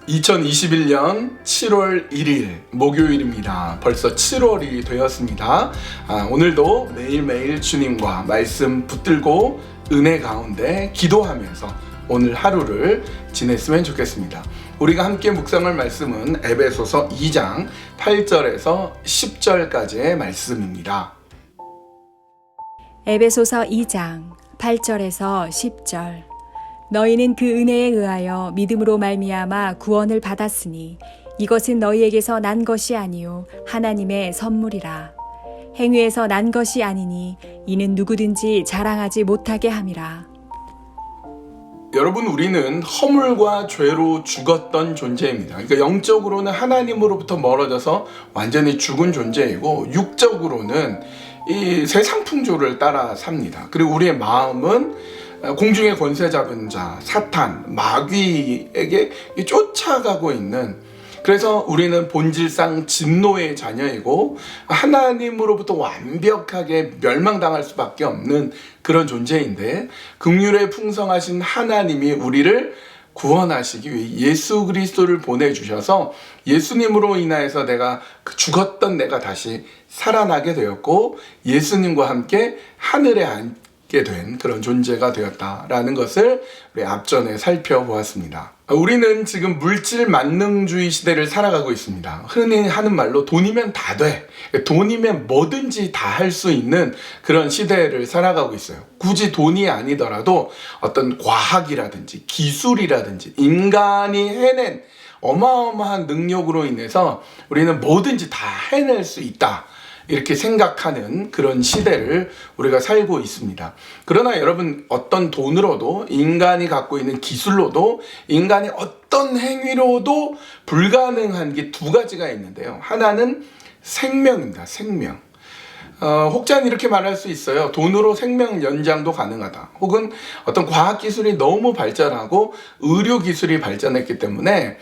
2021년 7월 1일 목요일입니다. 벌써 7월이 되었습니다. 오늘도 매일매일 주님과 말씀 붙들고 은혜 가운데 기도하면서 오늘 하루를 지냈으면 좋겠습니다. 우리가 함께 묵상할 말씀은 에베소서 2장 8절에서 10절까지의 말씀입니다. 에베소서 2장 8절에서 10절. 너희는 그 은혜에 의하여 믿음으로 말미암아 구원을 받았으니 이것은 너희에게서 난 것이 아니요 하나님의 선물이라. 행위에서 난 것이 아니니 이는 누구든지 자랑하지 못하게 함이라. 여러분, 우리는 허물과 죄로 죽었던 존재입니다. 그러니까 영적으로는 하나님으로부터 멀어져서 완전히 죽은 존재이고, 육적으로는 이 세상 풍조를 따라 삽니다. 그리고 우리의 마음은 공중의 권세 잡은 자, 사탄, 마귀에게 쫓아가고 있는, 그래서 우리는 본질상 진노의 자녀이고 하나님으로부터 완벽하게 멸망당할 수밖에 없는 그런 존재인데, 긍휼에 풍성하신 하나님이 우리를 구원하시기 위해 예수 그리스도를 보내주셔서 예수님으로 인하여서 내가 죽었던 내가 다시 살아나게 되었고, 예수님과 함께 하늘에 앉게 된 그런 존재가 되었다라는 것을 우리 앞전에 살펴보았습니다. 우리는 지금 물질 만능주의 시대를 살아가고 있습니다. 흔히 하는 말로 돈이면 다 돼. 돈이면 뭐든지 다 할 수 있는 그런 시대를 살아가고 있어요. 굳이 돈이 아니더라도 어떤 과학이라든지 기술이라든지 인간이 해낸 어마어마한 능력으로 인해서 우리는 뭐든지 다 해낼 수 있다, 이렇게 생각하는 그런 시대를 우리가 살고 있습니다. 그러나 여러분, 어떤 돈으로도, 인간이 갖고 있는 기술로도, 인간이 어떤 행위로도 불가능한 게 두 가지가 있는데요. 하나는 생명입니다. 생명. 혹자는 이렇게 말할 수 있어요. 돈으로 생명 연장도 가능하다. 혹은 어떤 과학기술이 너무 발전하고 의료기술이 발전했기 때문에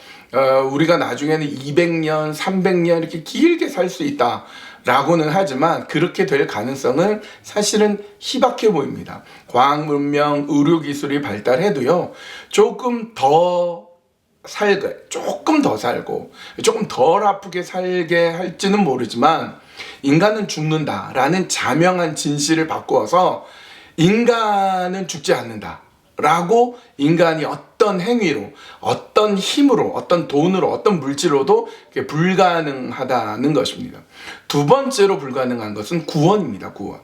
우리가 나중에는 200년, 300년 이렇게 길게 살 수 있다 라고는 하지만, 그렇게 될 가능성은 사실은 희박해 보입니다. 과학문명, 의료기술이 발달해도요, 조금 더 살고, 조금 덜 아프게 살게 할지는 모르지만, 인간은 죽는다라는 자명한 진실을 바꾸어서 인간은 죽지 않는다 라고, 인간이 어떤 행위로, 어떤 힘으로, 어떤 돈으로, 어떤 물질로도 불가능하다는 것입니다. 두 번째로 불가능한 것은 구원입니다. 구원.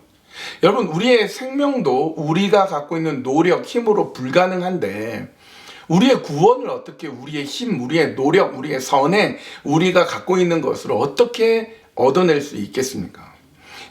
여러분, 우리의 생명도 우리가 갖고 있는 노력, 힘으로 불가능한데, 우리의 구원을 어떻게 우리의 힘, 우리의 노력, 우리의 선행, 우리가 갖고 있는 것으로 어떻게 얻어낼 수 있겠습니까?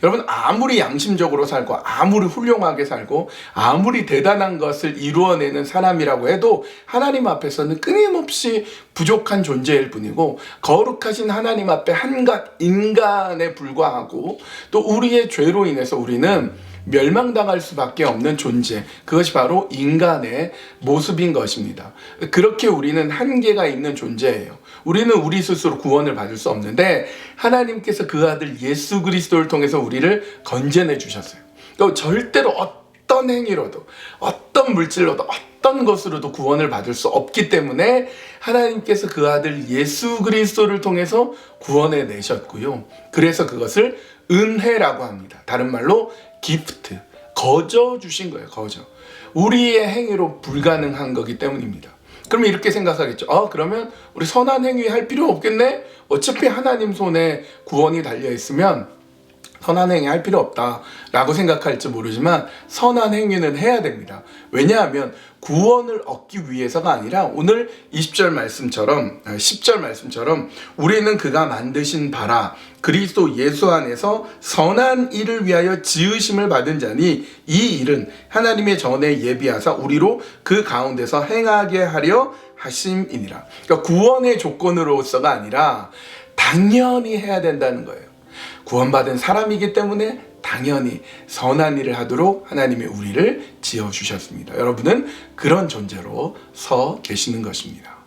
여러분, 아무리 양심적으로 살고, 아무리 훌륭하게 살고, 아무리 대단한 것을 이루어내는 사람이라고 해도 하나님 앞에서는 끊임없이 부족한 존재일 뿐이고, 거룩하신 하나님 앞에 한갓 인간에 불과하고, 또 우리의 죄로 인해서 우리는 멸망당할 수밖에 없는 존재, 그것이 바로 인간의 모습인 것입니다. 그렇게 우리는 한계가 있는 존재예요. 우리는 우리 스스로 구원을 받을 수 없는데, 하나님께서 그 아들 예수 그리스도를 통해서 우리를 건져내 주셨어요. 또 절대로 어떤 행위로도, 어떤 물질로도, 어떤 것으로도 구원을 받을 수 없기 때문에 하나님께서 그 아들 예수 그리스도를 통해서 구원해 내셨고요. 그래서 그것을 은혜라고 합니다. 다른 말로 기프트, 거저 주신 거예요. 거저. 우리의 행위로 불가능한 거기 때문입니다. 그러면 이렇게 생각하겠죠. 그러면 우리 선한 행위 할 필요 없겠네? 어차피 하나님 손에 구원이 달려있으면 선한 행위 할 필요 없다라고 생각할지 모르지만, 선한 행위는 해야 됩니다. 왜냐하면 구원을 얻기 위해서가 아니라, 오늘 20절 말씀처럼, 10절 말씀처럼 우리는 그가 만드신 바라 그리스도 예수 안에서 선한 일을 위하여 지으심을 받은 자니 이 일은 하나님의 전에 예비하사 우리로 그 가운데서 행하게 하려 하심이니라. 그러니까 구원의 조건으로서가 아니라 당연히 해야 된다는 거예요. 구원받은 사람이기 때문에 당연히 선한 일을 하도록 하나님이 우리를 지어주셨습니다. 여러분은 그런 존재로 서 계시는 것입니다.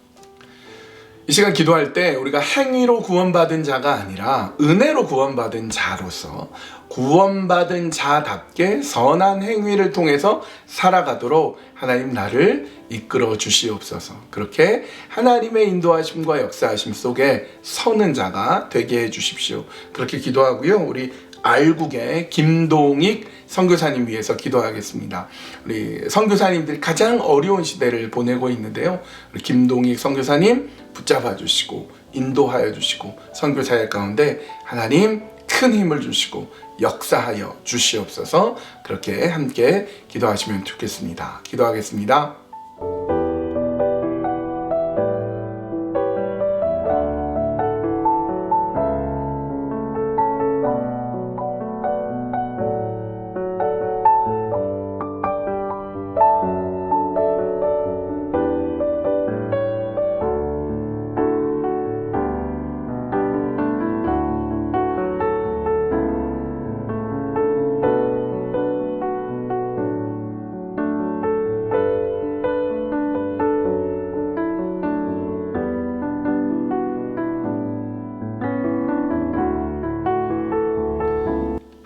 이 시간 기도할 때 우리가 행위로 구원받은 자가 아니라 은혜로 구원받은 자로서 구원받은 자답게 선한 행위를 통해서 살아가도록 하나님 나를 이끌어 주시옵소서. 그렇게 하나님의 인도하심과 역사하심 속에 서는 자가 되게 해 주십시오. 그렇게 기도하고요. 우리 알국의 김동익 선교사님 위해서 기도하겠습니다. 우리 선교사님들이 가장 어려운 시대를 보내고 있는데요. 우리 김동익 선교사님 붙잡아 주시고 인도하여 주시고 선교사역 가운데 하나님 큰 힘을 주시고 역사하여 주시옵소서. 그렇게 함께 기도하시면 좋겠습니다. 기도하겠습니다.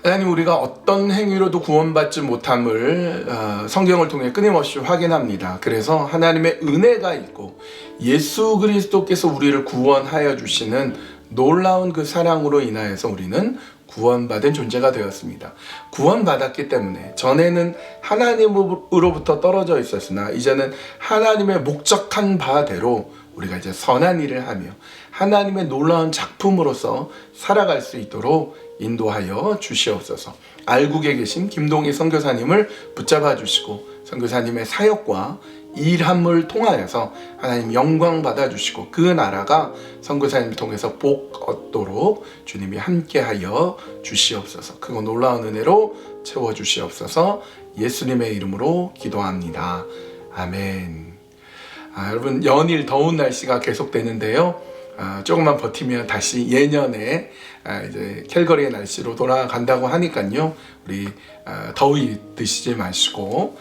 하나님, 우리가 어떤 행위로도 구원받지 못함을 성경을 통해 끊임없이 확인합니다. 그래서 하나님의 은혜가 있고 예수 그리스도께서 우리를 구원하여 주시는 놀라운 그 사랑으로 인하여서 우리는 구원받은 존재가 되었습니다. 구원받았기 때문에 전에는 하나님으로부터 떨어져 있었으나 이제는 하나님의 목적한 바대로 우리가 이제 선한 일을 하며 하나님의 놀라운 작품으로서 살아갈 수 있도록 인도하여 주시옵소서. 알국에 계신 김동희 선교사님을 붙잡아 주시고 선교사님의 사역과 일함을 통하여서 하나님 영광 받아 주시고 그 나라가 선교사님을 통해서 복 얻도록 주님이 함께하여 주시옵소서. 그거 놀라운 은혜로 채워 주시옵소서. 예수님의 이름으로 기도합니다. 아멘. 여러분, 연일 더운 날씨가 계속되는데요. 조금만 버티면 다시 예년에 이제 캘거리의 날씨로 돌아간다고 하니까요. 우리 더위 드시지 마시고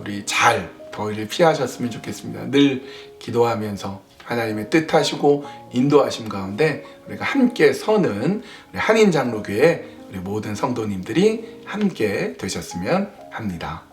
우리 잘 더위를 피하셨으면 좋겠습니다. 늘 기도하면서 하나님의 뜻하시고 인도하심 가운데 우리가 함께 서는 우리 한인장로교회 우리 모든 성도님들이 함께 되셨으면 합니다.